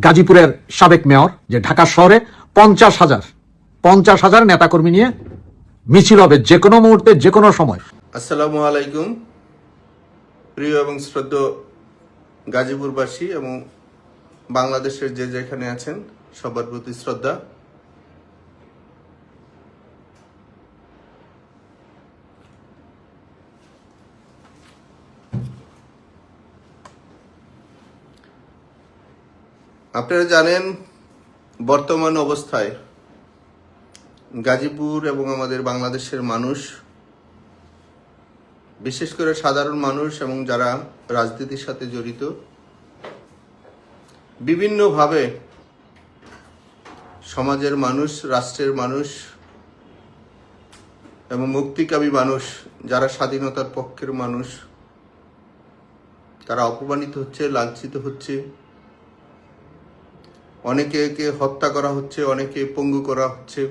গাজীপুরের সাবেক মেয়র যে ঢাকা শহরে 50,000 নেতাকর্মী নিয়ে মিছিল হবে যে কোনো মুহূর্তে যে কোনো সময়। আসসালামু আলাইকুম প্রিয় এবং শ্রদ্ধেয় গাজীপুরবাসী এবং বাংলাদেশের যে যেখানে আছেন সবার প্রতি শ্রদ্ধা। আপনারা জানেন বর্তমান অবস্থায় গাজীপুর এবং আমাদের বাংলাদেশের মানুষ, বিশেষ করে সাধারণ মানুষ এবং যারা রাজনীতির সাথে জড়িত, বিভিন্নভাবে সমাজের মানুষ, রাষ্ট্রের মানুষ এবং মুক্তিকামী মানুষ, যারা স্বাধীনতার পক্ষের মানুষ, তারা অপমানিত হচ্ছে, লাঞ্ছিত হচ্ছে। অনেকে হত্যা করা হচ্ছে, অনেকে পঙ্গু করা হচ্ছে,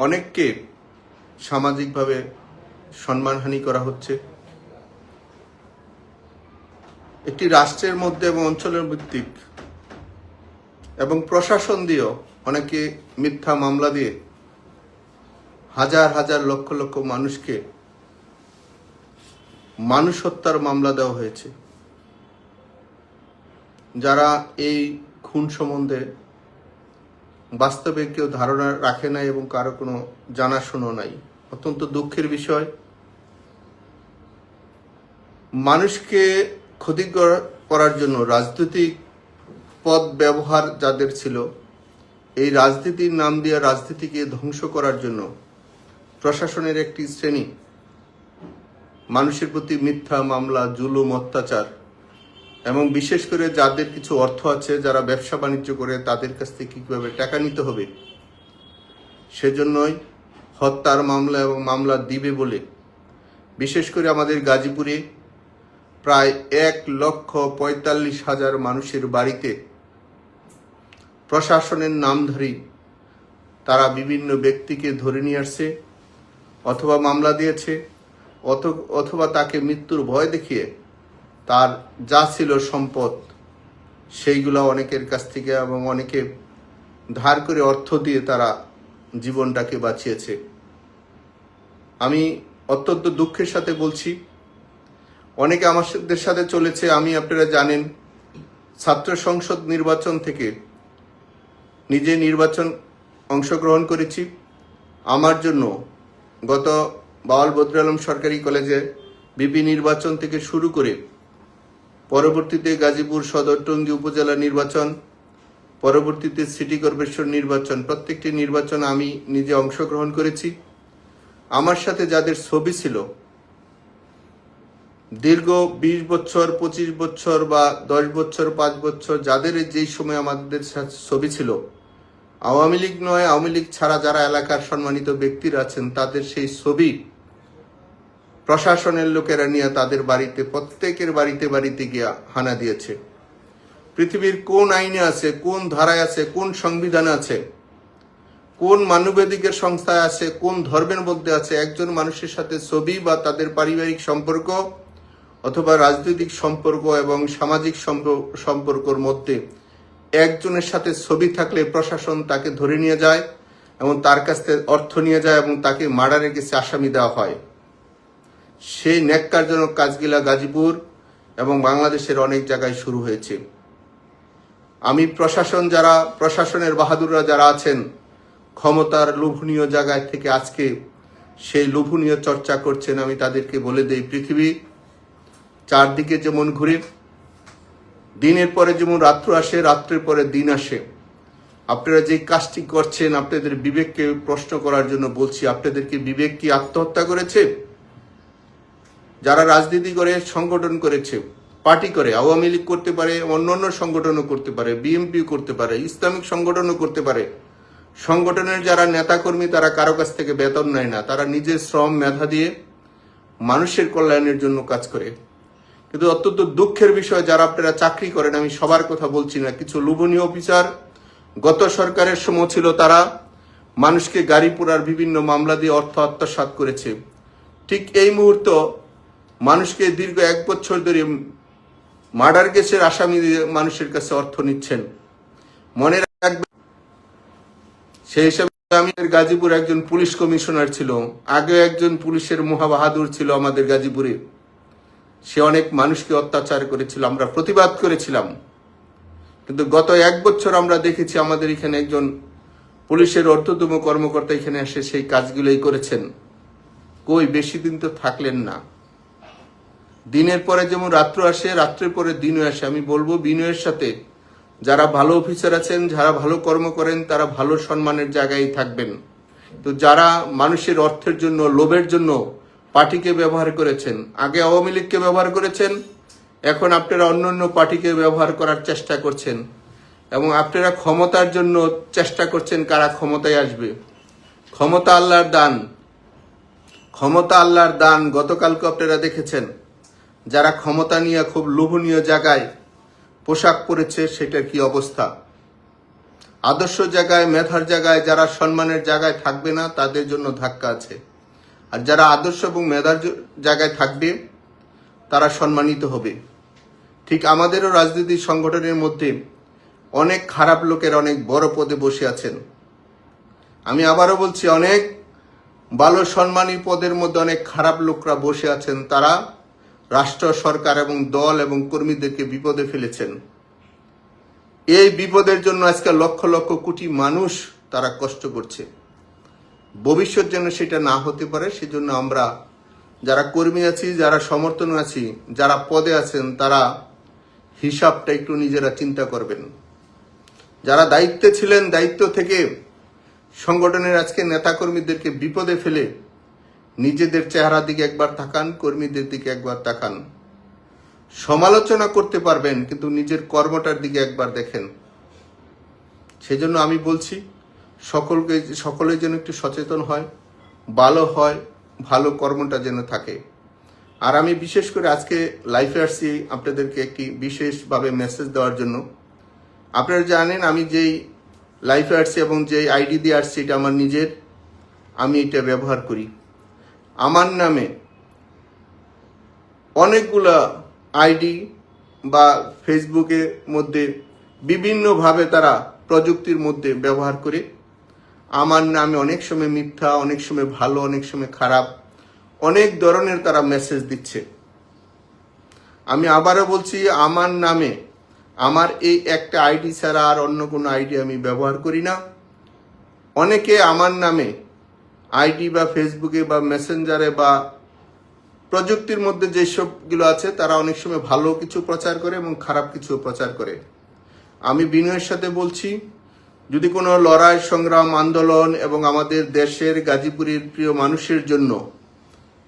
অনেককে সামাজিকভাবে সম্মানহানি করা হচ্ছে। একটি রাষ্ট্রের মধ্যে এবং অঞ্চলের ভিত্তিক এবং প্রশাসন দিয়েও অনেকে মিথ্যা মামলা দিয়ে হাজার হাজার লক্ষ লক্ষ মানুষকে মানুষ হত্যার মামলা দেওয়া হয়েছে। যারা এই খুন সম্বন্ধে বাস্তবে কেউ ধারণা রাখে নাই এবং কারো কোনো জানাশোনা নাই। অত্যন্ত দুঃখের বিষয়। মানুষকে ক্ষতি করার জন্য রাজনৈতিক পদ ব্যবহার যাদের ছিল, এই রাজনীতির নাম দিয়ে রাজনীতিকে ধ্বংস করার জন্য প্রশাসনের একটি শ্রেণী মানুষের প্রতি মিথ্যা মামলা, জুলুম, অত্যাচার এবং বিশেষ করে যাদের কিছু অর্থ আছে, যারা ব্যবসা বাণিজ্য করে, তাদের কাছ থেকে কীভাবে টাকা নিতে হবে সেজন্যই হত্যার মামলা এবং মামলা দিবে বলে বিশেষ করে আমাদের গাজীপুরে প্রায় 1,45,000 মানুষের বাড়িতে প্রশাসনের নামধারী তারা বিভিন্ন ব্যক্তিকে ধরে নিয়ে আসছে, অথবা মামলা দিয়েছে, অথবা তাকে মৃত্যুর ভয় দেখিয়ে তার যা ছিল সম্পদ সেইগুলো অনেকের কাছ থেকে এবং অনেকে ধার করে অর্থ দিয়ে তারা জীবনটাকে বাঁচিয়েছে। আমি অত্যন্ত দুঃখের সাথে বলছি, অনেকে আমাদের সাথে চলেছে। আমি, আপনারা জানেন, ছাত্র সংসদ নির্বাচন থেকে নিজে নির্বাচন অংশগ্রহণ করেছি। আমার জন্য গত বাওয়াল বদরুল আলম সরকারি কলেজে বিপি নির্বাচন থেকে শুরু করে পরবর্তীতে গাজীপুর সদর টঙ্গী উপজেলা নির্বাচন, পরবর্তীতে সিটি কর্পোরেশন নির্বাচন, প্রত্যেকটি নির্বাচন আমি নিজে অংশগ্রহণ করেছি। আমার সাথে যাদের ছবি ছিল দীর্ঘ 20 বছর, 25 বছর বা 10 বছর, 5 বছর, যাদের যেই সময় আমাদের সাথে ছবি ছিল, আওয়ামী লীগ নয়, আওয়ামী লীগ ছাড়া যারা এলাকার সম্মানিত ব্যক্তিরা আছেন, তাদের সেই ছবি প্রশাসনের লোকেরা নিয়ে তাদের বাড়িতে, প্রত্যেকের বাড়িতে বাড়িতে গিয়ে হানা দিয়েছে। পৃথিবীর কোন আইনে আছে, কোন ধারায় আছে, কোন সংবিধানে আছে, কোন মানবাধিকার সংস্থায় আছে, কোন ধর্মের মধ্যে আছে একজন মানুষের সাথে ছবি বা তাদের পারিবারিক সম্পর্ক অথবা রাজনৈতিক সম্পর্ক এবং সামাজিক সম্পর্কর মধ্যে একজনের সাথে ছবি থাকলে প্রশাসন তাকে ধরে নিয়ে যায় এবং তার কাছ থেকে অর্থ নিয়ে যায় এবং তাকে মার্ডারের কেসে আসামি দেওয়া হয়। সেই ন্যাক্কারজনক কাজগুলা গাজীপুর এবং বাংলাদেশের অনেক জায়গায় শুরু হয়েছে। আমি প্রশাসনের বাহাদুররা যারা আছেন, ক্ষমতার লোভনীয় জায়গায় থেকে আজকে সেই লোভনীয় চর্চা করছেন, আমি তাদেরকে বলে দেই, পৃথিবী চারদিকে যেমন ঘুরে, দিনের পরে যেমন রাত্র আসে, রাত্রের পরে দিন আসে। আপনারা যে কাজটি করছেন, আপনাদের বিবেককে প্রশ্ন করার জন্য বলছি। আপনাদেরকে বিবেক কি আত্মহত্যা করেছে? যারা রাজনীতি করে, সংগঠন করেছে, পার্টি করে, আওয়ামী লীগ করতে পারে, অন্যান্য সংগঠনও করতে পারে, বিএনপি করতে পারে, ইসলামিক সংগঠনও করতে পারে, সংগঠনের যারা নেতাকর্মী তারা কারো কাছ থেকে বেতন নেয় না, তারা নিজের শ্রম মেধা দিয়ে মানুষের কল্যাণের জন্য কাজ করে। কিন্তু অত্যন্ত দুঃখের বিষয়, যারা আপনারা চাকরি করেন, আমি সবার কথা বলছি না, কিছু লোভনীয় অফিসার গত সরকারের সময় ছিল, তারা মানুষকে গাড়ি পোড়ার বিভিন্ন মামলা দিয়ে অর্থ আত্মসাৎ করেছে। ঠিক এই মুহূর্তে মানুষকে দীর্ঘ 1 বছর ধরে মার্ডার কেসের আসামি মানুষের কাছে অর্থ নিচ্ছেন। মনে রাখবেন, সেই হিসাবে আমি গাজীপুর একজন পুলিশ কমিশনার ছিল, আগে একজন পুলিশের মহাবাহাদুর ছিল আমাদের গাজীপুরে। সে অনেক মানুষকে অত্যাচার করেছিল, আমরা প্রতিবাদ করেছিলাম। কিন্তু গত 1 বছর আমরা দেখেছি আমাদের এখানে একজন পুলিশের ঊর্ধ্বতম কর্মকর্তা এখানে এসে সেই কাজগুলোই করেছেন। কই বেশি দিন তো থাকলেন না। দিনের পরে যেমন রাত্র আসে, রাত্রের পরে দিনও আসে। আমি বলবো বিনয়ের সাথে যারা ভালো অফিসার আছেন, যারা ভালো কর্ম করেন, তারা ভালো সম্মানের জায়গায় থাকবেন। তো যারা মানুষের অর্থের জন্য, লোভের জন্য পার্টিকে ব্যবহার করেছেন, আগে আওয়ামী লীগকে ব্যবহার করেছেন, এখন আপনারা অন্য পার্টিকে ব্যবহার করার চেষ্টা করছেন এবং আপনারা ক্ষমতার জন্য চেষ্টা করছেন কারা ক্ষমতায় আসবে। ক্ষমতা আল্লাহর দান, ক্ষমতা আল্লাহর দান। গতকালকে আপনারা দেখেছেন যারা ক্ষমতা নিয়ে খুব লোভনীয় জায়গায় পোশাক পরেছে, সেটার কি অবস্থা। আদর্শ জায়গায়, মেধার জায়গায় যারা সম্মানের জায়গায় থাকবে না, তাদের জন্য ধাক্কা আছে। আর যারা আদর্শ এবং মেধার জায়গায় থাকবে, তারা সম্মানিত হবে। ঠিক আমাদেরও রাজনীতি সংগঠনের মধ্যে অনেক খারাপ লোকের অনেক বড় পদে বসে আছেন। আমি আবারও বলছি, অনেক ভালো সম্মানী পদের মধ্যে অনেক খারাপ লোকরা বসে আছেন। তারা রাষ্ট্র, সরকার এবং দল এবং কর্মীদেরকে বিপদে ফেলেছেন। এই বিপদের জন্য আজকে লক্ষ লক্ষ কোটি মানুষ তারা কষ্ট করছে। ভবিষ্যৎ যেন সেটা না হতে পারে, সেজন্য আমরা যারা কর্মী আছি, যারা সমর্থন আছি, যারা পদে আছেন, তারা হিসাবটা একটু নিজেরা চিন্তা করবেন। যারা দায়িত্বে ছিলেন, দায়িত্ব থেকে সংগঠনের আজকে নেতাকর্মীদেরকে বিপদে ফেলে নিজেদের চেহারা দিকে একবার তাকান, কর্মীদের দিকে একবার তাকান। সমালোচনা করতে পারবেন, কিন্তু নিজের কর্মটার দিকে একবার দেখেন। সেজন্য আমি বলছি সকলে যেন একটু সচেতন হয়, ভালো হয়, ভালো কর্মটা যেন থাকে। আর আমি বিশেষ করে আজকে লাইফে আসছি আপনাদেরকে একটি বিশেষভাবে মেসেজ দেওয়ার জন্য। আপনারা জানেন আমি যেই লাইফে আসছি এবং যেই আইডি দিয়ে আসছি, এটা আমার নিজের, আমি এটা ব্যবহার করি। আমার নামে অনেকগুলা আইডি বা ফেসবুকের মধ্যে বিভিন্নভাবে তারা প্রযুক্তির মধ্যে ব্যবহার করে আমার নামে অনেক সময় মিথ্যা, অনেক সময় ভালো, অনেক সময় খারাপ, অনেক ধরনের তারা মেসেজ দিচ্ছে। আমি আবারও বলছি, আমার নামে, আমার এই একটা আইডি ছাড়া আর অন্য কোনো আইডি আমি ব্যবহার করি না। অনেকে আমার নামে আইডি বা ফেসবুকে বা মেসেঞ্জারে বা প্রযুক্তির মধ্যে যেসবগুলো আছে, তারা অনেক সময় ভালো কিছু প্রচার করে এবং খারাপ কিছু প্রচার করে। আমি বিনয়ের সাথে বলছি, যদি কোনো লড়াই, সংগ্রাম, আন্দোলন এবং আমাদের দেশের গাজীপুরের প্রিয় মানুষের জন্য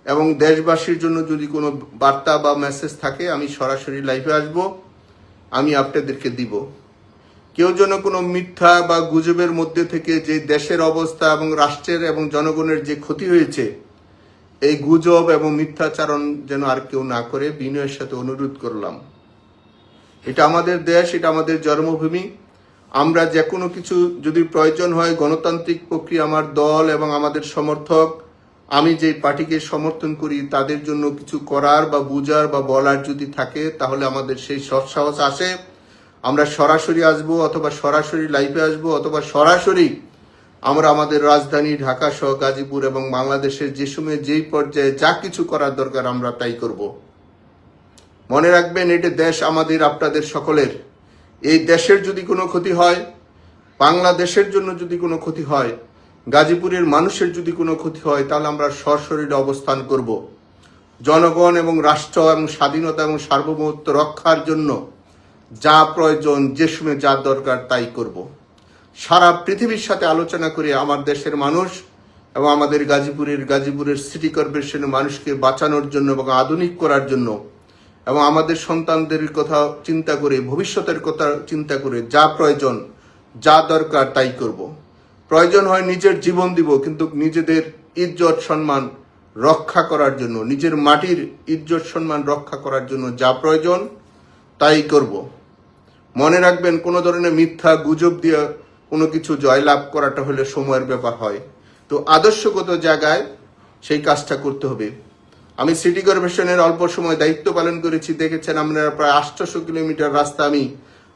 এবং দেশবাসীর জন্য যদি কোনো বার্তা বা মেসেজ থাকে, আমি সরাসরি লাইভে আসব, আমি আপনাদেরকে দিব। কেউ যেন কোনো মিথ্যা বা গুজবের মধ্যে থেকে যে দেশের অবস্থা এবং রাষ্ট্রের এবং জনগণের যে ক্ষতি হয়েছে, এই গুজব এবং মিথ্যাচারণ যেন আর কেউ না করে, বিনয়ের সাথে অনুরোধ করলাম। এটা আমাদের দেশ, এটা আমাদের জন্মভূমি। আমরা যে কোনো কিছু যদি প্রয়োজন হয়, গণতান্ত্রিক প্রক্রিয়া, আমার দল এবং আমাদের সমর্থক, আমি যে পার্টিকে সমর্থন করি, তাদের জন্য কিছু করার বা বুঝার বা বলার যদি থাকে, তাহলে আমাদের সেই সৎসাহস আসে। আমরা সরাসরি আসবো, অথবা সরাসরি লাইভে আসবো, অথবা সরাসরি আমরা আমাদের রাজধানী ঢাকা সহ গাজীপুর এবং বাংলাদেশের যে সময় যেই পর্যায়ে যা কিছু করার দরকার আমরা তাই করব। মনে রাখবেন, এটা দেশ আমাদের, আপনাদের সকলের। এই দেশের যদি কোনো ক্ষতি হয়, বাংলাদেশের জন্য যদি কোনো ক্ষতি হয়, গাজীপুরের মানুষের যদি কোনো ক্ষতি হয়, তাহলে আমরা সশরীরে অবস্থান করব। জনগণ এবং রাষ্ট্র এবং স্বাধীনতা এবং সার্বভৌমত্ব রক্ষার জন্য যা প্রয়োজন, যে সময় যা দরকার তাই করব। সারা পৃথিবীর সাথে আলোচনা করে আমার দেশের মানুষ এবং আমাদের গাজীপুরের সিটি কর্পোরেশনের মানুষকে বাঁচানোর জন্য এবং আধুনিক করার জন্য এবং আমাদের সন্তানদের কথা চিন্তা করে, ভবিষ্যতের কথা চিন্তা করে যা প্রয়োজন, যা দরকার তাই করব। প্রয়োজন হয় নিজের জীবন দিব, কিন্তু নিজেদের ইজ্জত সম্মান রক্ষা করার জন্য, নিজের মাটির ইজ্জত সম্মান রক্ষা করার জন্য যা প্রয়োজন তাই করব। মনে রাখবেন, কোনো ধরনের মিথ্যা গুজব দিয়ে কোনো কিছু জয়লাভ করাটা হলে সময়ের ব্যাপার হয়। তো আদর্শগত জায়গায় সেই কাজটা করতে হবে। আমি সিটি কর্পোরেশনের অল্প সময় দায়িত্ব পালন করেছি, দেখেছেন আপনারা প্রায় 800 কিলোমিটার রাস্তা আমি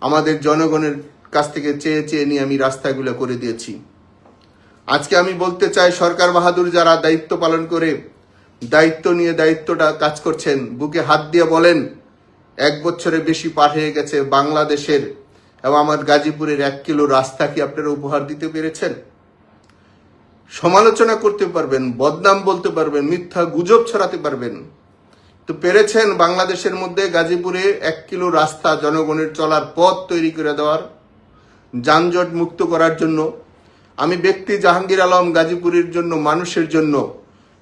আমাদের জনগণের কাছ থেকে চেয়ে চেয়ে নিয়ে আমি রাস্তাগুলো করে দিয়েছি। আজকে আমি বলতে চাই, সরকার বাহাদুর যারা দায়িত্ব পালন করে দায়িত্ব নিয়ে দায়িত্বটা কাজ করছেন, বুকে হাত দিয়ে বলেন 1 বছরে বেশি পার হয়ে গেছে বাংলাদেশের এবং আমার গাজীপুরের 1 কিলো রাস্তা কি আপনারা উপহার দিতে পেরেছেন? সমালোচনা করতে পারবেন, বদনাম বলতে পারবেন, মিথ্যা গুজব ছড়াতে পারবেন, তো পেরেছেন বাংলাদেশের মধ্যে গাজীপুরে 1 কিলো রাস্তা জনগণের চলার পথ তৈরি করে দেওয়ার, যানজট মুক্ত করার জন্য? আমি ব্যক্তি জাহাঙ্গীর আলম গাজীপুরের জন্য, মানুষের জন্য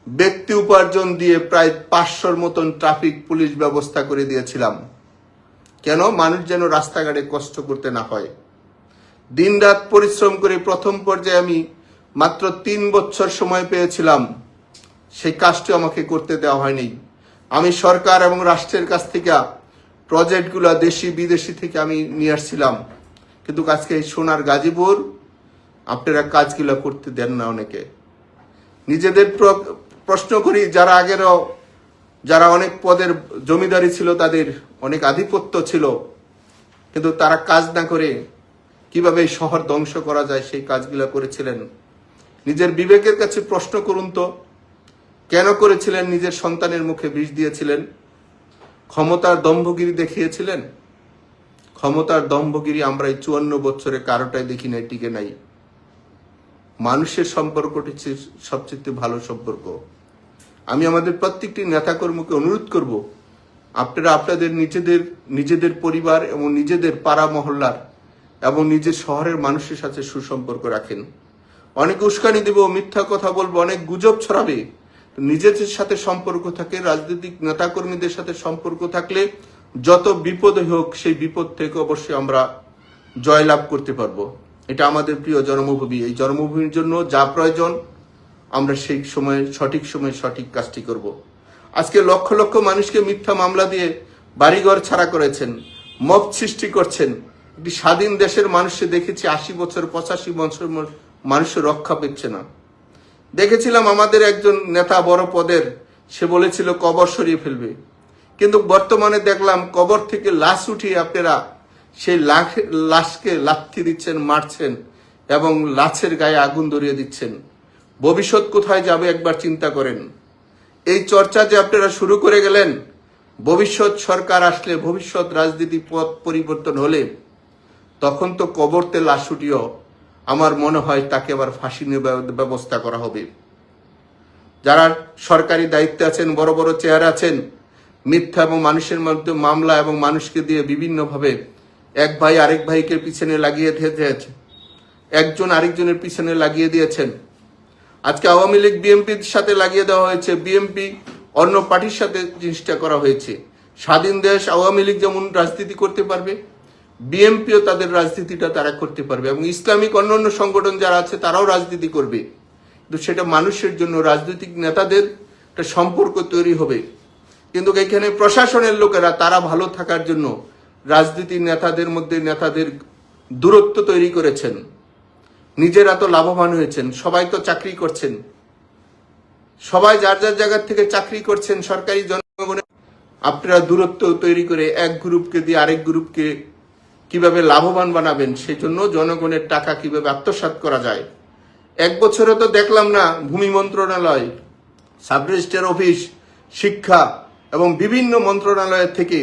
ব্যক্তি উপার্জন দিয়ে প্রায় 500-র মতন ট্রাফিক পুলিশ ব্যবস্থা করে দিয়েছিলাম। কেন? মানুষ যেন রাস্তাঘাটে কষ্ট করতে না হয়। দিনরাত পরিশ্রম করে প্রথম পর্যায়ে আমি মাত্র 3 বছর সময় পেয়েছিলাম, সেই কাজটি আমাকে করতে দেওয়া হয়নি। আমি সরকার এবং রাষ্ট্রের কাছ থেকে প্রজেক্টগুলো দেশি বিদেশি থেকে আমি নিয়ে আসছিলাম, কিন্তু আজকে এই সোনার গাজীপুর আপনারা কাজগুলো করতে দেন না। অনেকে নিজেদের প্রশ্ন করি, যারা আগেরও যারা অনেক পদের জমিদারি ছিল, তাদের অনেক আধিপত্য ছিল, কিন্তু তারা কাজ না করে কিভাবে এই শহর ধ্বংস করা যায় সেই কাজগুলো করেছিলেন। নিজের বিবেকের কাছে প্রশ্ন করুন তো, কেন করেছিলেন? নিজের সন্তানের মুখে বিষ দিয়েছিলেন, ক্ষমতার দম্ভগিরি দেখিয়েছিলেন। ক্ষমতার দম্ভগিরি আমরা এই 54 বছরে কারোটাই দেখি নাই, টিকে নাই। মানুষের সম্পর্কটি সবচেয়ে ভালো সম্পর্ক। আমি আমাদের প্রত্যেকটি নেতাকর্মীকে অনুরোধ করব, আপনারা আপনাদের নিজেদের পরিবার এবং নিজেদের পাড়া মহল্লার এবং নিজের শহরের মানুষের সাথে সুসম্পর্ক রাখেন। অনেক উস্কানি দেব, মিথ্যা কথা বলবো, অনেক গুজব ছড়াবে, নিজেদের সাথে সম্পর্ক থাকে, রাজনৈতিক নেতাকর্মীদের সাথে সম্পর্ক থাকলে যত বিপদ হোক সেই বিপদ থেকে অবশ্যই আমরা জয়লাভ করতে পারবো। এটা আমাদের প্রিয় জন্মভূমি। এই জন্মভূমির জন্য যা প্রয়োজন আমরা সেই সময়ে সঠিক সময়ে সঠিক কাজটি করব। আজকে লক্ষ লক্ষ মানুষকে মিথ্যা মামলা দিয়ে বাড়িঘর ছাড়া করেছেন, মব সৃষ্টি করছেন। একটি স্বাধীন দেশের মানুষকে দেখেছি 80 বছর 85 বছর মানুষের রক্ষা পেচ্ছে না। দেখেছিলাম আমাদের একজন নেতা বড় পদের, সে বলেছিল কবর সরিয়ে ফেলবে, কিন্তু বর্তমানে দেখলাম কবর থেকে লাশ উঠিয়ে আপনারা সেই লাশকে লাথি দিচ্ছেন, মারছেন এবং লাশের গায়ে আগুন ধরিয়ে দিচ্ছেন। ভবিষ্যৎ কোথায় যাবে একবার চিন্তা করেন। এই চর্চা যে আপনারা শুরু করে গেলেন, ভবিষ্যৎ সরকার আসলে, ভবিষ্যৎ রাজনীতি পথ পরিবর্তন হলে তখন তো কবরতে লাশ উঠিয়েও আমার মনে হয় তাকে আবার ফাঁসি ব্যবস্থা করা হবে। যারা সরকারি দায়িত্বে আছেন, বড় বড় চেয়ার আছেন, মিথ্যা এবং মানুষের মধ্যে মামলা এবং মানুষকে দিয়ে বিভিন্নভাবে এক ভাই আরেক ভাইকে পিছনে লাগিয়ে দিয়েছে, একজন আরেকজনের পিছনে লাগিয়ে দিয়েছেন। আজকে আওয়ামী লীগ বিএনপির সাথে লাগিয়ে দেওয়া হয়েছে, বিএনপি অন্য পার্টির সাথে জিনিসটা করা হয়েছে। স্বাধীন দেশ, আওয়ামী লীগ যেমন রাজনীতি করতে পারবে, বিএনপিও তাদের রাজনীতিটা তারা করতে পারবে এবং ইসলামিক অন্যান্য সংগঠন যারা আছে তারাও রাজনীতি করবে, কিন্তু সেটা মানুষের জন্য, রাজনৈতিক নেতাদের একটা সম্পর্ক তৈরি হবে। কিন্তু এখানে প্রশাসনের লোকেরা তারা ভালো থাকার জন্য রাজনীতির নেতাদের মধ্যে নেতাদের দূরত্ব তৈরি করেছেন। নিজেরা তো লাভবান হয়েছেন, সবাই তো চাকরি করছেন, সবাই যার যার জায়গা থেকে চাকরি করছেন সরকারি জনগণের। আপনারা দূরত্ব তৈরি করে এক গ্রুপকে দিয়ে আরেক গ্রুপকে কিভাবে লাভবান বানাবেন, সেই জন্য জনগণের টাকা কিভাবে আত্মসাৎ করা যায়। 1 বছরে তো দেখলাম না ভূমি মন্ত্রণালয়, সাব রেজিস্ট্রার অফিস, শিক্ষা এবং বিভিন্ন মন্ত্রণালয়ের থেকে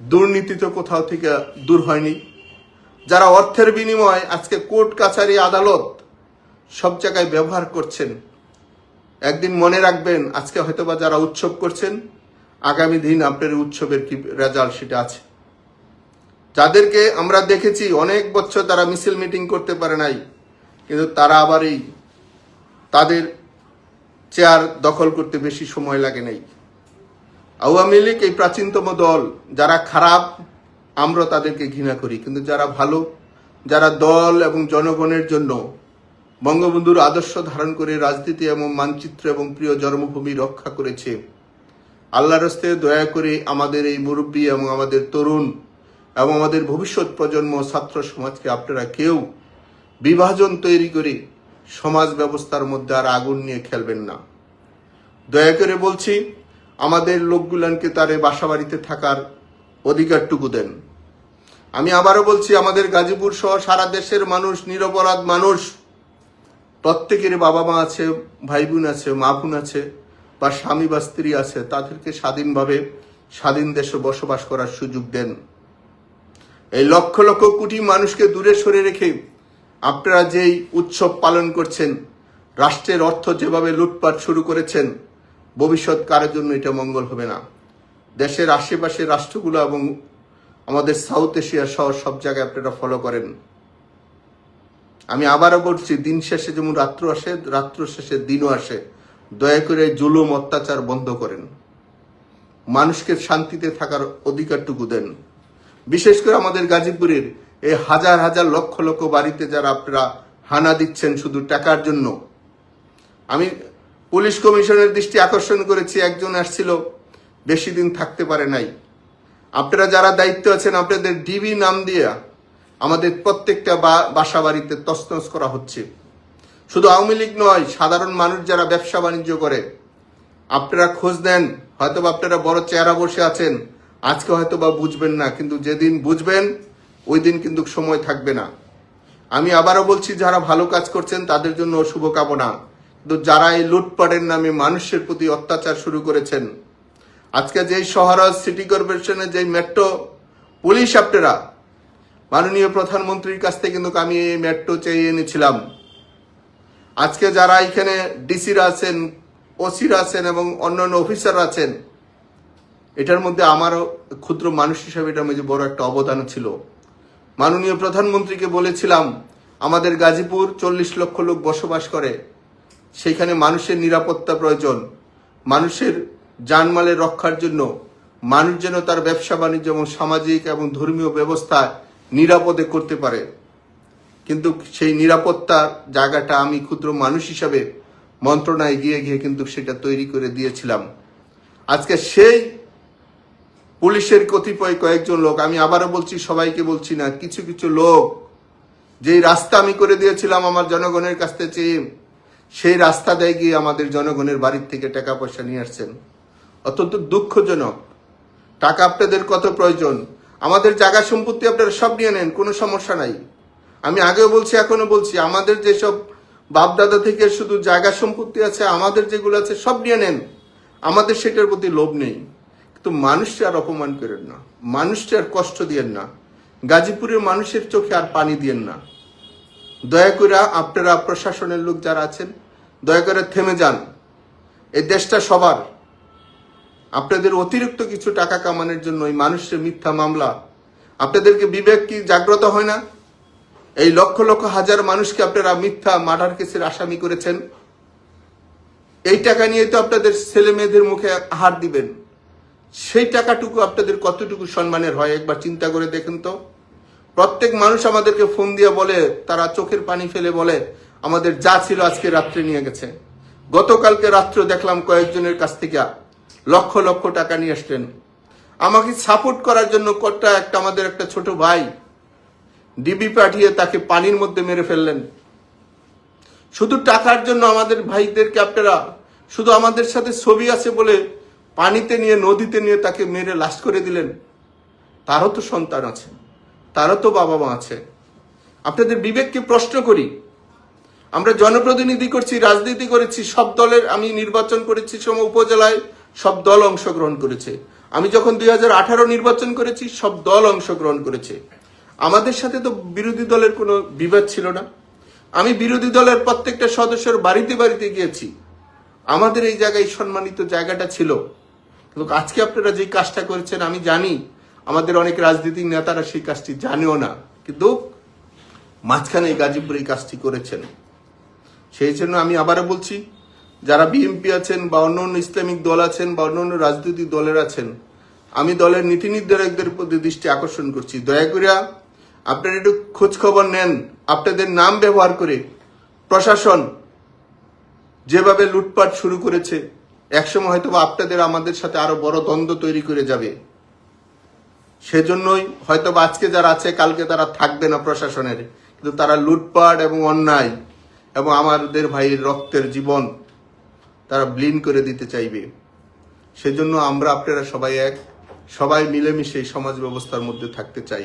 দুর্নীতি তো কোথাও থেকে দূর হয়নি। যারা অর্থের বিনিময়ে আজকে কোর্ট কাছারি আদালত সব জায়গায় ব্যবহার করছেন, একদিন মনে রাখবেন আজকে হয়তোবা যারা উৎসব করছেন, আগামী দিন আপনার উৎসবের কি রেজাল্ট সেটা আছে। যাদেরকে আমরা দেখেছি অনেক বছর তারা মিছিল মিটিং করতে পারে নাই, কিন্তু তারা আবার এই তাদের চেয়ার দখল করতে বেশি সময় লাগে নাই। আওয়ামী লীগ এই প্রাচীনতম দল, যারা খারাপ আমরা তাদেরকে ঘৃণা করি, কিন্তু যারা ভালো, যারা দল এবং জনগণের জন্য বঙ্গবন্ধুর আদর্শ ধারণ করে রাজনীতি এবং মানচিত্র এবং প্রিয় জন্মভূমি রক্ষা করেছে, আল্লাহর রাস্তে দয়া করে আমাদের এই মুরব্বী এবং আমাদের তরুণ এবং আমাদের ভবিষ্যৎ প্রজন্ম ছাত্র সমাজকে আপনারা কেউ বিভাজন তৈরি করে সমাজ ব্যবস্থার মধ্যে আর আগুন নিয়ে খেলবেন না। দয়া করে বলছি, আমাদের লোকগুলানকে তার বাসা বাড়িতে থাকার অধিকারটুকু দেন। আমি আবারও বলছি, আমাদের গাজীপুর সহ সারা দেশের মানুষ, নিরপরাধ মানুষ, প্রত্যেকের বাবা মা আছে, ভাই বোন আছে, মা বোন আছে, বা স্বামী বা স্ত্রী আছে, তাদেরকে স্বাধীনভাবে স্বাধীন দেশে বসবাস করার সুযোগ দেন। এই লক্ষ লক্ষ কোটি মানুষকে দূরে সরে রেখে আপনারা যেই উৎসব পালন করছেন, রাষ্ট্রের অর্থ যেভাবে লুটপাট শুরু করেছেন, ভবিষ্যৎ কারের জন্য এটা মঙ্গল হবে না। দেশের আশেপাশের রাষ্ট্রগুলো এবং আমাদের সাউথ এশিয়া সহ সব জায়গায় আপনারা ফলো করেন। আমি আবারও বলছি, দিন শেষে যেমন রাত্র আসে, রাত্র শেষে দিনও আসে। দয়া করে জুলুম অত্যাচার বন্ধ করেন, মানুষকে শান্তিতে থাকার অধিকারটুকু দেন। বিশেষ করে আমাদের গাজীপুরের এই হাজার হাজার লক্ষ লক্ষ বাড়িতে যারা আপনারা হানা দিচ্ছেন শুধু টাকার জন্য। আমি পুলিশ কমিশনের দৃষ্টি আকর্ষণ করেছি, একজন আসছিল, বেশি দিন থাকতে পারে নাই। আপনারা যারা দায়িত্ব আছেন, আপনাদের ডিবি নাম দিয়ে আমাদের প্রত্যেকটা বাসা বাড়িতে তছনছ করা হচ্ছে। শুধু আওয়ামী লীগ নয়, সাধারণ মানুষ যারা ব্যবসা বাণিজ্য করে, আপনারা খোঁজ নেন। হয়তোবা আপনারা বড় চেহারা বসে আছেন, আজকে হয়তোবা বুঝবেন না, কিন্তু যেদিন বুঝবেন ওই দিন কিন্তু সময় থাকবে না। আমি আবারও বলছি, যারা ভালো কাজ করছেন তাদের জন্য শুভকামনা, কিন্তু যারা এই লুটপাটের নামে মানুষের প্রতি অত্যাচার শুরু করেছেন, আজকে যেই শহরাজ সিটি কর্পোরেশনের যেই মেট্রো পুলিশ, আপনারা মাননীয় প্রধানমন্ত্রীর কাছ থেকে কিন্তু আমি এই মেট্রো চেয়ে এনেছিলাম। আজকে যারা এখানে ডিসিরা আছেন, ওসিরা আছেন এবং অন্যান্য অফিসার আছেন, এটার মধ্যে আমারও ক্ষুদ্র মানুষ হিসাবে এটার মধ্যে বড় একটা অবদান ছিল। মাননীয় প্রধানমন্ত্রীকে বলেছিলাম, আমাদের গাজীপুর 40 লক্ষ লোক বসবাস করে, সেইখানে মানুষের নিরাপত্তা প্রয়োজন। মানুষের জানমালের রক্ষার জন্য মানুষ যেন তার ব্যবসা বাণিজ্য এবং সামাজিক এবং ধর্মীয় ব্যবস্থা নিরাপদে করতে পারে। কিন্তু সেই নিরাপত্তার জায়গাটা আমি ক্ষুদ্র মানুষ হিসাবে মন্ত্রণায় গিয়ে গিয়ে কিন্তু সেটা তৈরি করে দিয়েছিলাম। আজকে সেই পুলিশের কতিপয় কয়েকজন লোক, আমি আবারও বলছি, সবাইকে বলছি না, কিছু কিছু লোক যেই রাস্তা আমি করে দিয়েছিলাম আমার জনগণের কাছ থেকে, সেই রাস্তা দিয়ে গিয়ে আমাদের জনগণের বাড়ির থেকে টাকা পয়সা নিয়ে আসছেন। অত্যন্ত দুঃখজনক। টাকা আপনাদের কত প্রয়োজন, আমাদের জায়গা সম্পত্তি আপনারা সব নিয়ে নেন, কোনো সমস্যা নাই। আমি আগেও বলছি, এখনো বলছি, আমাদের যেসব বাপদাদা থেকে শুধু জায়গা সম্পত্তি আছে, আমাদের যেগুলো আছে সব নিয়ে নেন, আমাদের সেটার প্রতি লোভ নেই। কিন্তু মানুষকে আর অপমান করেন না, মানুষকে আর কষ্ট দিয়েন না, গাজীপুরের মানুষের চোখে আর পানি দিয়েন না। দয়া করে আপনারা প্রশাসনের লোক যারা আছেন, দয়া করে থেমে যান। এই দেশটা সবার। আপনাদের অতিরিক্ত কিছু টাকা কামানোর জন্য এই মানুষের মিথ্যা মামলা, আপনাদেরকে বিবেক কি জাগ্রত হয় না? এই লক্ষ লক্ষ হাজার মানুষকে আপনারা মিথ্যা মার্ডার কেসের আসামি করেছেন। এই টাকা নিয়ে তো আপনাদের ছেলে মেয়েদের মুখে আহার দিবেন, সেই টাকাটুকু আপনাদের কতটুকু সম্মানের হয় একবার চিন্তা করে দেখেন তো। প্রত্যেক মানুষ আমাদেরকে ফোন দিয়ে বলে, তারা চোখের পানি ফেলে বলে, আমাদের যা ছিল আজকে রাত্রে নিয়ে গেছে। গতকালকে রাত্রে দেখলাম কয়েকজনের কাছ থেকে লক্ষ লক্ষ টাকা নিয়ে আসলেন। আমাকে সাপোর্ট করার জন্য আমাদের একটা ছোট ভাই ডিবি পাঠিয়ে তাকে পানির মধ্যে মেরে ফেললেন। শুধু টাকার জন্য আমাদের ভাইদেরকে আপনারা শুধু আমাদের সাথে ছবি আছে বলে পানিতে নিয়ে, নদীতে নিয়ে তাকে মেরে লাশ করে দিলেন। তারও তো সন্তান আছে, তারও তো বাবা মা আছে। আপনাদের বিবেককে প্রশ্ন করি। আমরা জনপ্রতিনিধি করছি, রাজনীতি করেছি, সব দলের, আমি নির্বাচন করেছি সময় উপজেলায়, সব দল অংশগ্রহণ করেছে। আমি যখন 2018 নির্বাচন করেছি, সব দল অংশগ্রহণ করেছে। আমাদের সাথে তো বিরোধী দলের কোনো বিবাদ ছিল না। আমি বিরোধী দলের প্রত্যেকটা সদস্যের বাড়িতে বাড়িতে গিয়েছি। আমাদের এই জায়গায় সম্মানিত জায়গাটা ছিল। কিন্তু আজকে আপনারা যে কাজটা করেছেন, আমি জানি আমাদের অনেক রাজনৈতিক নেতারা সেই কাজটি জানেও না, কিন্তু মাঝখানে গাজীপুরে এই কাজটি করেছেন। সেই জন্য আমি আবারও বলছি, যারা বিএনপি আছেন বা অন্য অন্য ইসলামিক দল আছেন বা অন্য অন্য রাজনৈতিক দলের আছেন, আমি দলের নীতি নির্ধারকদের প্রতি দৃষ্টি আকর্ষণ করছি, দয়া করে আপনারা একটু খোঁজ খবর নেন। আপনাদের নাম ব্যবহার করে প্রশাসন যেভাবে লুটপাট শুরু করেছে, একসময় হয়তো আপনাদের আমাদের সাথে আরো বড় দ্বন্দ্ব তৈরি করে যাবে। সেজন্যই হয়তো আজকে যারা আছে কালকে তারা থাকবে না প্রশাসনের, কিন্তু তারা লুটপাট এবং অন্যায় এবং আমাদের ভাইয়ের রক্তের জীবন তারা ব্লিন করে দিতে চাইবে। সেজন্য আমরা আপনারা সবাই এক, সবাই মিলেমিশে এই সমাজ ব্যবস্থার মধ্যে থাকতে চাই।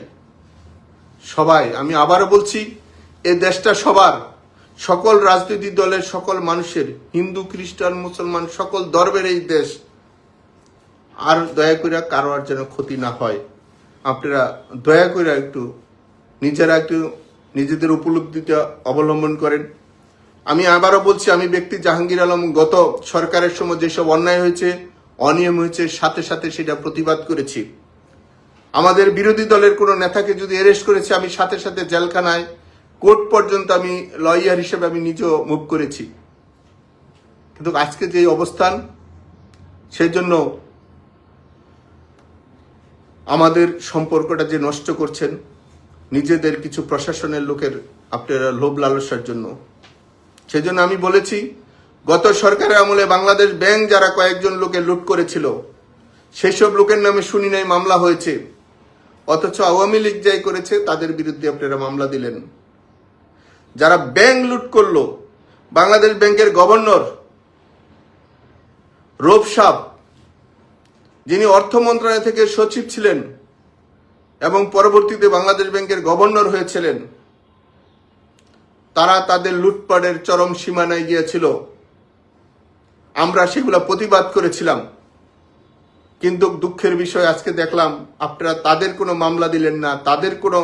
সবাই, আমি আবারও বলছি, এই দেশটা সবার, সকল রাজনৈতিক দলের সকল মানুষের, হিন্দু খ্রিস্টান মুসলমান সকল ধর্মের এই দেশ। আর দয়া করে কারো আর যেন ক্ষতি না হয়। আপনারা দয়া করে একটু নিজেরা একটু নিজেদের উপলব্ধিটা অবলম্বন করেন। আমি আবারও বলছি, আমি ব্যক্তি জাহাঙ্গীর আলম গত সরকারের সময় যেসব অন্যায় হয়েছে, অনিয়ম হয়েছে, সাথে সাথে সেটা প্রতিবাদ করেছি। আমাদের বিরোধী দলের কোনো নেতাকে যদি অ্যারেস্ট করেছে, আমি সাথে সাথে জেলখানায় কোর্ট পর্যন্ত আমি লয়ার হিসেবে আমি নিজেও মুভ করেছি। কিন্তু আজকে যে অবস্থান, সেই জন্য আমাদের সম্পর্কটা যে নষ্ট করছেন নিজেদের কিছু প্রশাসনের লোকের আপনারা লোভ লালসার জন্য। সেজন্য আমি বলেছি, গত সরকারের আমলে বাংলাদেশ ব্যাংক যারা কয়েকজন লোকে লুট করেছিল, সেই সব লোকের নামে শুনি নাই মামলা হয়েছে, অথচ আওয়ামী লীগ যাই করেছে তাদের বিরুদ্ধে আপনারা মামলা দিলেন। যারা ব্যাংক লুট করলো, বাংলাদেশ ব্যাংকের গভর্নর রৌফ সাহ, যিনি অর্থ মন্ত্রণালয় থেকে সচিব ছিলেন এবং পরবর্তীতে বাংলাদেশ ব্যাংকের গভর্নর হয়েছিলেন, তারা তাদের লুটপাটের চরম সীমানায় গিয়েছিল। আমরা সেগুলো প্রতিবাদ করেছিলাম, কিন্তু দুঃখের বিষয় আজকে দেখলাম আপনারা তাদের কোনো মামলা দিলেন না, তাদের কোনো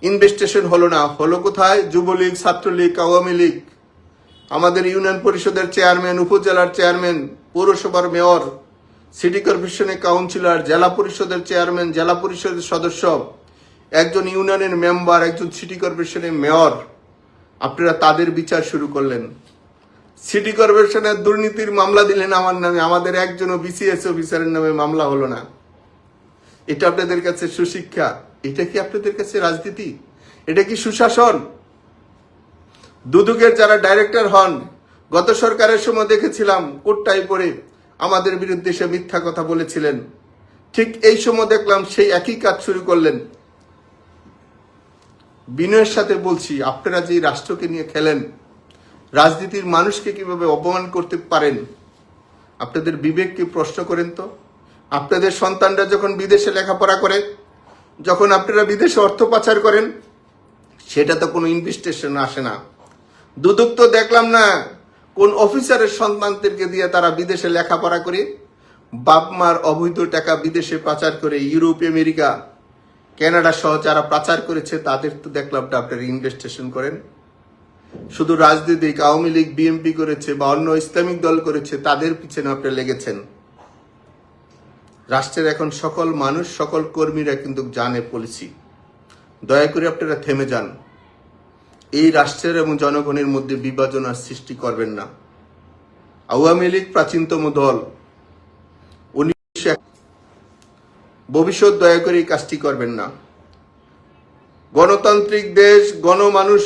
ইনভেস্টিগেশন হলো না। হলো কোথায়? যুবলীগ, ছাত্রলীগ, আওয়ামী লীগ, আমাদের ইউনিয়ন পরিষদের চেয়ারম্যান, উপজেলার চেয়ারম্যান, পৌরসভার মেয়র, সিটি কর্পোরেশনের কাউন্সিলর, জেলা পরিষদের চেয়ারম্যান, জেলা পরিষদের সদস্য, একজন ইউনিয়নের মেম্বার, একজন সিটি কর্পোরেশনের মেয়র, আপনারা তাদের বিচার শুরু করলেন। সিটি কর্পোরেশনের দুর্নীতির মামলা দিলেন আমার নামে, আমাদের একজনও বিসিএস অফিসারের নামে মামলা হলো না। এটা আপনাদের কাছে সুশিক্ষা? এটা কি আপনাদের কাছে রাজনীতি? এটা কি সুশাসন? দুদকের যারা ডাইরেক্টর হন, গত সরকারের সময় দেখেছিলাম কোটটাই পরে আমাদের বিরুদ্ধে সে মিথ্যা কথা বলেছিলেন। ঠিক এই সময় দেখলাম সেই একই কাজ শুরু করলেন। বিনয়ের সাথে বলছি, আপনারা যে রাষ্ট্রকে নিয়ে খেলেন, রাজনীতির মানুষকে কিভাবে অপমান করতে পারেন? আপনাদের বিবেককে প্রশ্ন করেন তো। আপনাদের সন্তানরা যখন বিদেশে লেখাপড়া করে, যখন আপনারা বিদেশে অর্থ পাচার করেন, সেটা তো কোনো ইনভেস্টিগেশন আসে না। দুদক তো দেখলাম না কোন অফিসারের সন্তানদেরকে দিয়ে তারা বিদেশে লেখাপড়া করে বাপ মার অবৈধ টাকা বিদেশে পাচার করে ইউরোপ, আমেরিকা, কানাডা সহ যারা পাচার করেছে তাদের তো দেখলাম আপনারা ইনভেস্টিগেশন করেন। শুধু রাজনীতিক আওয়ামী লীগ, বিএনপি করেছে বা অন্য ইসলামিক দল করেছে, তাদের পিছনে আপনারা লেগেছেন। রাষ্ট্রের এখন সকল মানুষ, সকল কর্মীরা কিন্তু জানে পলিসি। দয়া করে আপনারা থেমে যান। এই রাষ্ট্রের এবং জনগণের মধ্যে বিভাজন আর সৃষ্টি করবেন না। আওয়ামী লীগ প্রাচীনতম দল, ভবিষ্যৎ দয়া করে এই কাজটি করবেন না। গণতান্ত্রিক দেশ, গণমানুষ,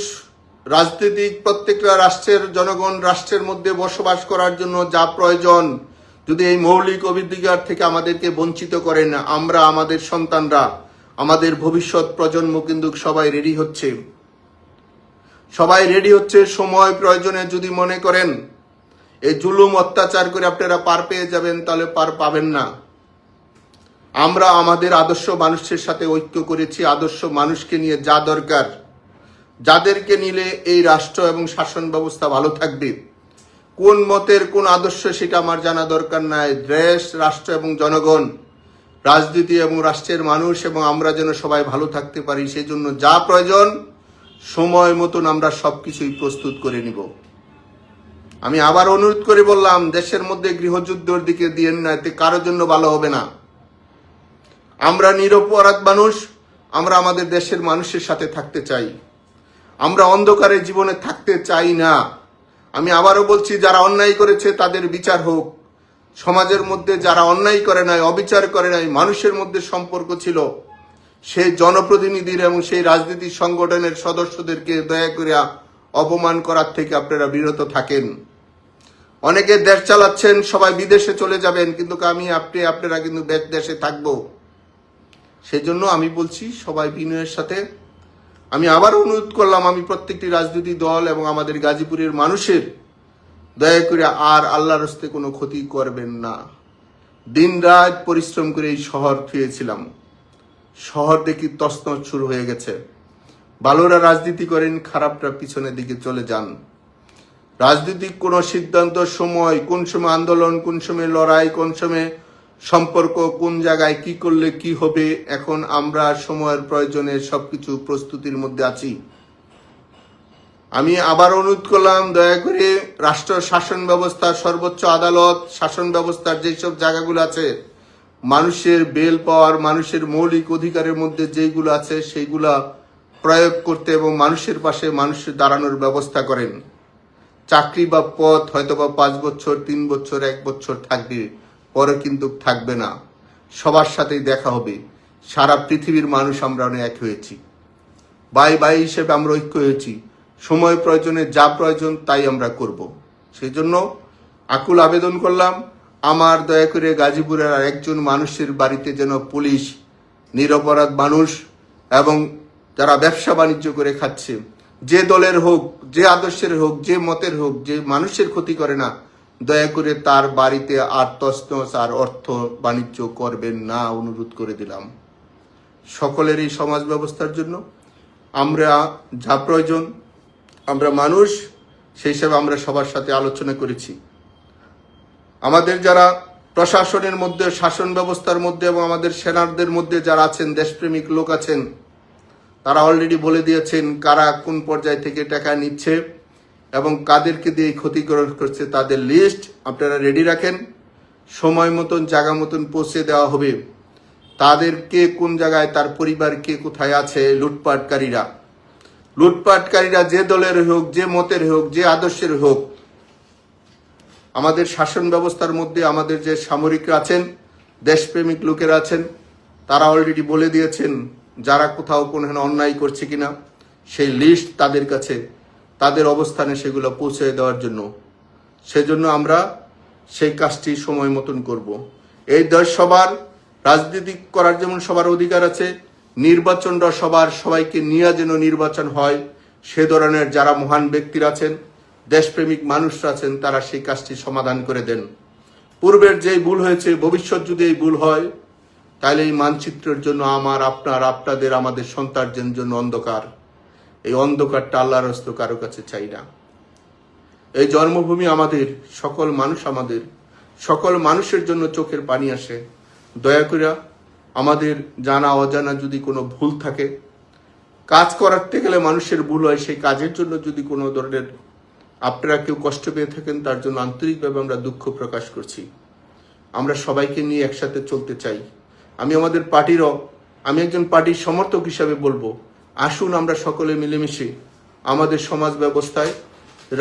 রাজনৈতিক প্রত্যেকটা রাষ্ট্রের জনগণ রাষ্ট্রের মধ্যে বসবাস করার জন্য যা প্রয়োজন, যদি এই মৌলিক অধিকার থেকে আমাদেরকে বঞ্চিত করেন, আমরা, আমাদের সন্তানরা, আমাদের ভবিষ্যৎ প্রজন্ম কিন্তু সবাই রেডি হচ্ছে। সবাই রেডি হচ্ছে। সময় প্রয়োজনে যদি মনে করেন এই জুলুম অত্যাচার করে আপনারা পার পেয়ে যাবেন, তাহলে পার পাবেন না। আমরা আমাদের আদর্শ মানুষের সাথে ঐক্য করেছি, আদর্শ মানুষকে নিয়ে যা দরকার, যাদেরকে নিলে এই রাষ্ট্র এবং শাসন ব্যবস্থা ভালো থাকবে। কোন মতের কোন আদর্শ সেটা আমার জানা দরকার নাই। দেশ, রাষ্ট্র এবং জনগণ, রাজনীতি এবং রাষ্ট্রের মানুষ এবং আমরা যেন সবাই ভালো থাকতে পারি, সেই জন্য যা প্রয়োজন সময় মতন আমরা সবকিছুই প্রস্তুত করে নিব। আমি আবার অনুরোধ করে বললাম, দেশের মধ্যে গৃহযুদ্ধের দিকে দিয়েন না, এতে কারোর জন্য ভালো হবে না। আমরা নিরপরাধ মানুষ, আমরা আমাদের দেশের মানুষের সাথে থাকতে চাই। আমরা অন্ধকারে জীবনে থাকতে চাই না। আমি আবারও বলছি, যারা অন্যায় করেছে তাদের বিচার হোক। সমাজের মধ্যে যারা অন্যায় করে নাই, অবিচার করে নাই, মানুষের মধ্যে সম্পর্ক ছিল, সেই জনপ্রতিনিধির এবং সেই রাজনীতির সংগঠনের সদস্যদেরকে দয়া করে অপমান করার থেকে আপনারা বিরত থাকেন। অনেকে দেশ চালাচ্ছেন, সবাই বিদেশে চলে যাবেন, কিন্তু আপনারা কিন্তু দেশে থাকবো। সেজন্য আমি বলছি, সবাই বিনয়ের সাথে আমি আবার অনুরোধ করলাম, আমি প্রত্যেকটি রাজনৈতিক দল এবং আমাদের গাজীপুরের মানুষের দয়া করে আর আল্লাহর হস্তে কোনো ক্ষতি করবেন না। দিনরাত পরিশ্রম করে এই শহর থুয়েছিলাম। শহর দেখি তছনছ শুরু হয়ে গেছে। ভালোরা রাজনীতি করেন, খারাপরা পিছনের দিকে চলে যান। রাজনৈতিক কোন সিদ্ধান্ত সময়, কোন সময় আন্দোলন, কোন সময় লড়াই, কোন সময় সম্পর্ক, কোন জায়গায় কি করলে কি হবে, এখন আমরা সময়ের প্রয়োজনে সবকিছু প্রস্তুতির মধ্যে আছি। আমি আবার অনুরোধ করলাম, দয়া করে রাষ্ট্র শাসন ব্যবস্থা, সর্বোচ্চ আদালত, শাসন ব্যবস্থার যেসব জায়গাগুলো আছে, মানুষের বেল পাওয়ার, মানুষের মৌলিক অধিকারের মধ্যে যেগুলো আছে সেইগুলা প্রয়োগ করতে এবং মানুষের পাশে মানুষের দাঁড়ানোর ব্যবস্থা করেন। চাকরি বা পদ হয়তো বা 5 বছর, 3 বছর, 1 বছর থাকবে, পরে কিন্তু থাকবে না। সবার সাথেই দেখা হবে। সারা পৃথিবীর মানুষ আমরা এক হয়েছি, ভাই ভাই হিসেবে আমরা ঐক্য হয়েছি। সময় প্রয়োজনে যা প্রয়োজন তাই আমরা করব। সেই জন্য আকুল আবেদন করলাম, আমার দয়া করে গাজীপুরের আর একজন মানুষের বাড়িতে যেন পুলিশ, নিরপরাধ মানুষ এবং যারা ব্যবসা বাণিজ্য করে খাচ্ছে, যে দলের হোক, যে আদর্শের হোক, যে মতের হোক, যে মানুষের ক্ষতি করে না, দয়া করে তার বাড়িতে আর তছনছ আর অর্থ বাণিজ্য করবেন না, অনুরোধ করে দিলাম। সকলের এই সমাজ ব্যবস্থার জন্য আমরা যা প্রয়োজন, আমরা মানুষ, সেই হিসাবে আমরা সবার সাথে আলোচনা করেছি। আমাদের যারা প্রশাসনের মধ্যে, শাসন ব্যবস্থার মধ্যে এবং আমাদের সেনাদের মধ্যে যারা আছেন, দেশপ্রেমিক লোক আছেন, তারা অলরেডি বলে দিয়েছেন কারা কোন পর্যায় থেকে টাকা নিচ্ছে এবং কাদেরকে দিয়ে ক্ষতিকরণ করছে, তাদের লিস্ট আপনারা রেডি রাখেন। সময় মতন, জায়গা মতন পৌঁছে দেওয়া হবে। তাদেরকে কোন জায়গায়, তার পরিবার কে কোথায় আছে, লুটপাটকারীরা যে দলের হোক, যে মতের হোক, যে আদর্শের হোক, আমাদের শাসন ব্যবস্থার মধ্যে আমাদের যে সামরিকরা আছেন, দেশপ্রেমিক লোকেরা আছেন, তারা অলরেডি বলে দিয়েছেন যারা কোথাও কোনো অন্যায় করছে কিনা সেই লিস্ট তাদের কাছে, তাদের অবস্থানে সেগুলো পৌঁছে দেওয়ার জন্য। সেজন্য আমরা সেই কাজটি সময় মতন করব। এই দেশ সবার, রাজনীতি করার যেমন সবার অধিকার আছে, নির্বাচনটা সবাইকে নিয়ে যেন নির্বাচন হয়, সে ধরনের যারা মহান ব্যক্তিরা আছেন, দেশপ্রেমিক মানুষরা আছেন, তারা সেই কাজটি সমাধান করে দেন। পূর্বের যেই ভুল হয়েছে, ভবিষ্যৎ যদি এই ভুল হয়, তাহলে এই মানচিত্রের জন্য আমার, আপনার, আপনাদের, আমাদের সন্তানদের জন্য অন্ধকার। এই অন্ধকারটা আল্লাহর হস্ত কারো কাছে চাই না। এই জন্মভূমি আমাদের, সকল মানুষ আমাদের, সকল মানুষের জন্য চোখের পানি আসে। দয়া করে আমাদের জানা অজানা যদি কোনো ভুল থাকে, কাজ করাতে গেলে মানুষের ভুল হয়, সেই কাজের জন্য যদি কোনো ধরনের আপনারা কেউ কষ্ট পেয়ে থাকেন, তার জন্য আন্তরিকভাবে আমরা দুঃখ প্রকাশ করছি। আমরা সবাইকে নিয়ে একসাথে চলতে চাই। আমি আমাদের পার্টিরও, আমি একজন পার্টির সমর্থক হিসাবে বলবো, আসুন আমরা সকলে মিলেমিশে আমাদের সমাজ ব্যবস্থায়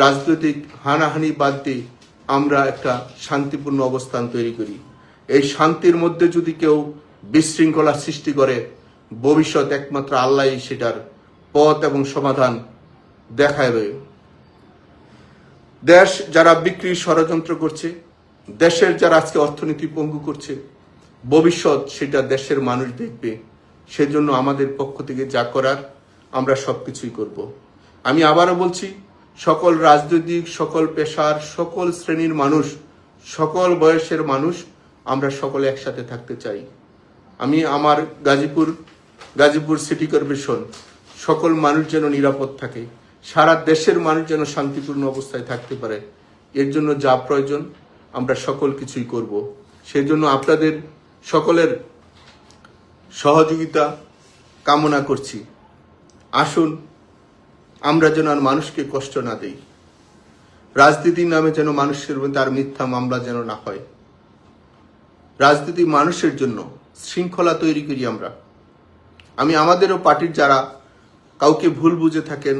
রাজনৈতিক হানাহানি বাদ দিয়ে আমরা একটা শান্তিপূর্ণ অবস্থান তৈরি করি। এই শান্তির মধ্যে যদি কেউ বিশৃঙ্খলা সৃষ্টি করে, ভবিষ্যৎ একমাত্র আল্লাহই সেটার পথ এবং সমাধান দেখাবে। দেশ যারা বিক্রির ষড়যন্ত্র করছে, দেশের যারা আজকে অর্থনীতি পঙ্গু করছে, ভবিষ্যৎ সেটা দেশের মানুষ দেখবে। সেজন্য আমাদের পক্ষ থেকে যা করার আমরা সবকিছুই করব। আমি আবারও বলছি, সকল রাজনৈতিক, সকল পেশার, সকল শ্রেণীর মানুষ, সকল বয়সের মানুষ, আমরা সকলে একসাথে থাকতে চাই। আমি আমার গাজীপুর সিটি কর্পোরেশন, সকল মানুষ যেন নিরাপদ থাকে, সারা দেশের মানুষ যেন শান্তিপূর্ণ অবস্থায় থাকতে পারে, এর জন্য যা প্রয়োজন আমরা সকল কিছুই করব। সেই জন্য আপনাদের সকলের সহযোগিতা কামনা করছি। আসুন আমরা যেন আর মানুষকে কষ্ট না দেই। রাজনীতির নামে যেন মানুষের মধ্যে আর মিথ্যা মামলা যেন না হয়। রাজনীতি মানুষের জন্য, শৃঙ্খলা তৈরি করি আমরা। আমি আমাদেরও পার্টির যারা কাউকে ভুল বুঝে থাকেন,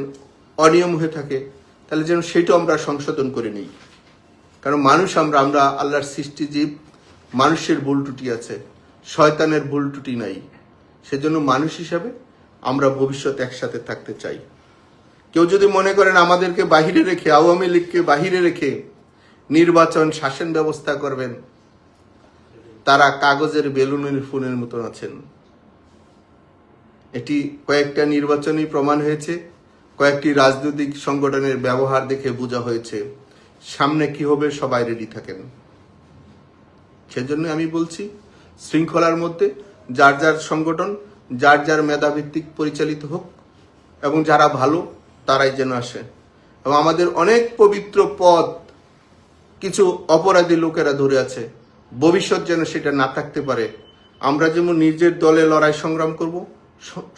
অনিয়ম হয়ে থাকে, তাহলে যেন সেটাও আমরা সংশোধন করে নিই। কারণ মানুষ আমরা আল্লাহর সৃষ্টিজীব, মানুষের ভুল ত্রুটি আছে, শয়তানের ভুল ত্রুটি নাই। সেজন্য মানুষ হিসাবে আমরা ভবিষ্যতে একসাথে থাকতে চাই। কেউ যদি মনে করেন আমাদেরকে বাহিরে রেখে, আওয়ামী লীগকে বাহিরে রেখে নির্বাচন, শাসন ব্যবস্থা করবেন, তারা কাগজের বেলুনের ফুলের মতন আছেন। এটি কয়েকটা নির্বাচনই প্রমাণ হয়েছে, কয়েকটি রাজনৈতিক সংগঠনের ব্যবহার দেখে বোঝা হয়েছে। সামনে কি হবে সবাই রেডি থাকেন। সেজন্য আমি বলছি শৃঙ্খলার মধ্যে যার যার সংগঠন যার যার মেধাভিত্তিক পরিচালিত হোক, এবং যারা ভালো তারাই যেন আসে। এবং আমাদের অনেক পবিত্র পদ কিছু অপরাধী লোকেরা ধরে আছে, ভবিষ্যৎ যেন সেটা না থাকতে পারে। আমরা যেমন নিজের দলে লড়াই সংগ্রাম করব,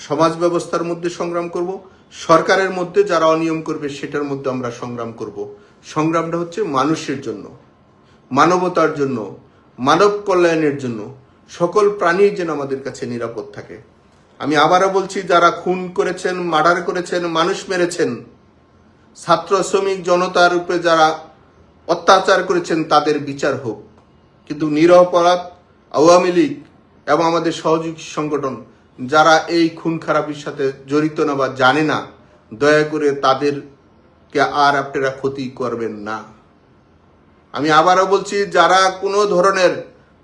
সমাজ ব্যবস্থার মধ্যে সংগ্রাম করব, সরকারের মধ্যে যারা অনিয়ম করবে সেটার মধ্যে আমরা সংগ্রাম করব। সংগ্রামটা হচ্ছে মানুষের জন্য, মানবতার জন্য, মানব কল্যাণের জন্য, সকল প্রাণী যেন আমাদের কাছে নিরাপদ থাকে। আমি আবারও বলছি, যারা খুন করেছেন, মার্ডার করেছেন, মানুষ মেরেছেন, ছাত্র শ্রমিক জনতার উপরে যারা অত্যাচার করেছেন তাদের বিচার হোক। কিন্তু নিরপরাধ আওয়ামী লীগ এবং আমাদের সহযোগী সংগঠন যারা এই খুন খারাপির সাথে জড়িত না বা জানে না, দয়া করে তাদেরকে আর আপনারা ক্ষতি করবেন না। আমি আবারও বলছি, যারা কোনো ধরনের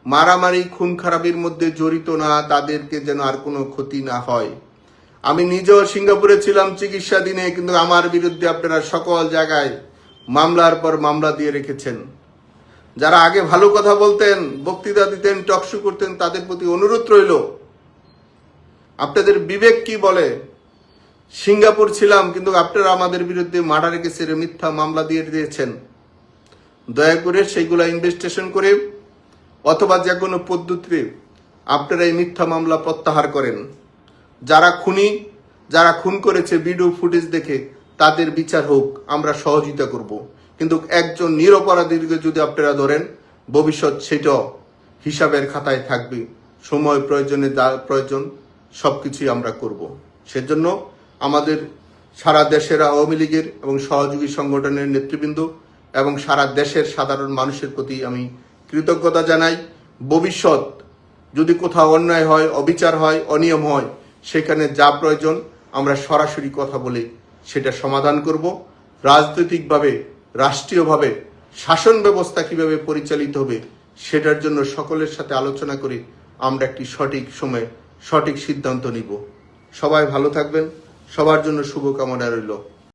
মারামারি খুন খারাপির মধ্যে জড়িত না, তাদেরকে যেন আর কোনো ক্ষতি না হয়। আমি নিজেও সিঙ্গাপুরে ছিলাম চিকিৎসাধীনে, কিন্তু আমার বিরুদ্ধে আপনারা সকল জায়গায় মামলার পর মামলা দিয়ে রেখেছেন। যারা আগে ভালো কথা বলতেন, বক্তৃতা দিতেন, টকশো করতেন, তাদের প্রতি অনুরোধ রইল, আপনাদের বিবেক কি বলে? সিঙ্গাপুর ছিলাম, কিন্তু আপনারা আমাদের বিরুদ্ধে মার্ডার কেসের মিথ্যা মামলা দিয়ে দিয়েছেন। দয়া করে সেইগুলা ইনভেস্টিগেশন করে অথবা যে কোনো পদ্ধতিতে আপনারা এই মিথ্যা মামলা প্রত্যাহার করেন। যারা খুনি, যারা খুন করেছে, ভিডিও ফুটেজ দেখে তাদের বিচার হোক, আমরা সহযোগিতা করব। কিন্তু একজন নিরপরাধীকে যদি আপনারা ধরেন, ভবিষ্যৎ সেটাও হিসাবের খাতায় থাকবে। সময় প্রয়োজনে যা প্রয়োজন সবকিছুই আমরা করব। সেজন্য আমাদের সারা দেশের আওয়ামী লীগের এবং সহযোগী সংগঠনের নেতৃবৃন্দ এবং সারা দেশের সাধারণ মানুষের প্রতি আমি কৃতজ্ঞতা জানাই। ভবিষ্যৎ যদি কোথাও অন্যায় হয়, অবিচার হয়, অনিয়ম হয়, সেখানে যা প্রয়োজন আমরা সরাসরি কথা বলে সেটা সমাধান করব। রাজনৈতিকভাবে, রাষ্ট্রীয়ভাবে শাসন ব্যবস্থা কিভাবে পরিচালিত হবে সেটার জন্য সকলের সাথে আলোচনা করে আমরা একটি সঠিক সময়ে সঠিক সিদ্ধান্ত নিব। সবাই ভালো থাকবেন, সবার জন্য শুভকামনা রইল।